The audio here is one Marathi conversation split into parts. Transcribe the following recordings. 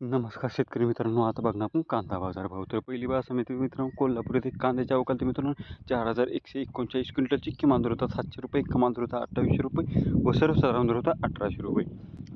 नमस्कार शेतकरी मित्रांनो, आता बघणार आपण कांदा बाजार भाव. तर पहिली बाजार समिती मित्रांनो, कोल्हापूर येथे कांद्याच्या अवकाळी मित्रांनो 4139 क्विंटलची किमान दर होता 700 रुपये, कमाल दर होता 2800 रुपये व सर्वसाधारण दर होता 1800 रुपये.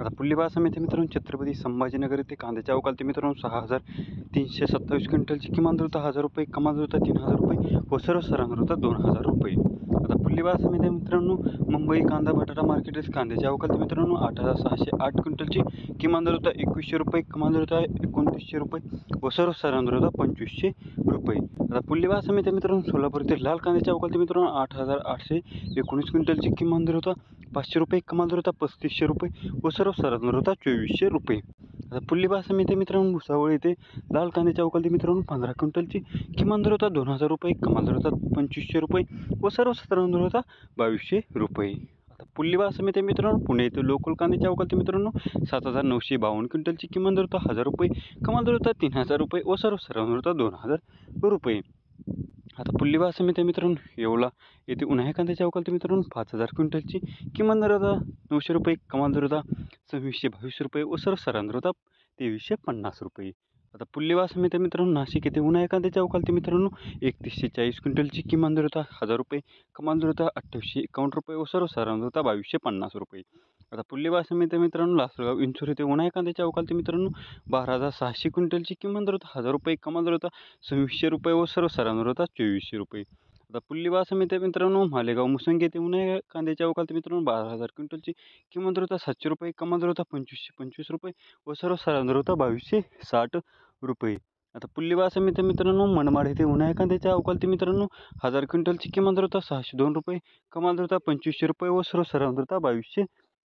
आता पुढली बाजार समिती मित्रांनो, छत्रपती संभाजीनगर येथे कांद्याच्या अवकाळी मित्रांनो 6327 क्विंटलची किमान दर होता 1000 रुपये, कमाल दर होता 3000 रुपये व सर्वसाधारण दर होता 2000 रुपये. आता पुढली बाजार समिती मित्रांनो, मुंबई कांदा बटाटा मार्केट कांद्याच्या अवकाळी मित्रांनो 8608 क्विंटलची किमान दर होता 2100 रुपये, कमाल दर होता 2900 रुपये व सर्वसाधारण दर होता 2500 रुपये. आता पुढली बाजार समिती मित्रांनो, सोलापूर येथे लाल कांद्याच्या अवकाळी मित्रांनो 8819 क्विंटलची किमान दर होता 500 रुपये, कमाल दर होता 3500 रुपये व सर्वसाधारण दर होता 2400 रुपये. आता पुढली बाजार समिती मित्रांनो, भुसावळ येथे लाल कांद्याच्या अवकाळी मित्रांनो 15 क्विंटलची किमान दर होता 2000 रुपये, कमाल दर होता 2500 रुपये व सर्वसाधारण दर होता 2200 रुपये. आता पुढली बाजार समिती मित्रांनो, पुणे येथे लोकल कांद्याच्या अवकाळी मित्रांनो 7952 क्विंटलची किमान दर होता 1000 रुपये, कमाल दर होता 3000 रुपये व सर्वसाधारण दर होता 2000 रुपये. आता पुढली बाजार समिती मित्रांनो, येवला येथे उन्हाळी कांद्याच्या अवकाळी मित्रांनो 5000 क्विंटलची किमान दर होता 900 रुपये, कमाल दर होता 2622 रुपये व सर्वसाधारण दर होता 2350 रुपये. आता पुढली बाजार समिती मित्रांनो, नाशिक येथे उन्हाळी कांद्याच्या अवकाळी मित्रांनो 3140 क्विंटलची किमान दर होता 1000 रुपये, कमाल दर होता 2851 रुपये व सर्वसाधारण दर होता 2250 रुपये. आता पुढली बाजार समिती मित्रांनो, लासलगाव इंचूर येथे उन्हाळी कांद्याच्या अवकाळी मित्रांनो 12600 क्विंटलची किमान दर होता 1000 रुपये, कमाल दर होता 2600 रुपये व सर्वसाधारण दर होता 2400 रुपये. आता पुढली बाजार समिती मित्रांनो, मालेगाव मुसंगी येथे उन्हाळी कांद्याच्या अवकाळी मित्रांनो 12000 क्विंटलची किमान दर होता 700 रुपये, कमाल दर होता 2525 रुपये व सर्वसाधारण दर होता 2260 रुपये. आता पुढली बाजार समिती मित्रांनो, मनमाड येथे उन्हाळी कांद्याच्या अवकाळी मित्रांनो 1000 क्विंटलची किमान दर होता 602 रुपये, कमाल दर होता 2500 रुपये व सर्वसाधारण दर होता 2200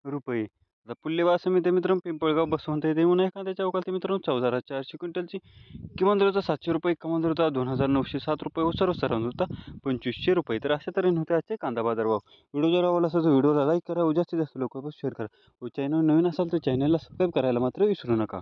रुपये. आता पुढली बाजार समिती मित्रांनो, पिंपळगाव बसवंत येथे उन्हाळी कांद्याच्या अवकाळी मित्रांनो 14400 क्विंटलची किमान दर होता 700 रुपये, कमाल दर होता 2907 रुपये व सर्वसाधारण दर होता 2500 रुपये. तर अशा तऱ्हेने होते आजचे कांदा बाजार भाव. व्हिडिओ जर आवडला असेल तर व्हिडिओला लाईक करा व जास्तीत जास्त लोकांपर्यंत शेअर करा व चॅनल नवीन असाल तर चॅनलला सबस्क्राईब करायला मात्र विसरू नका.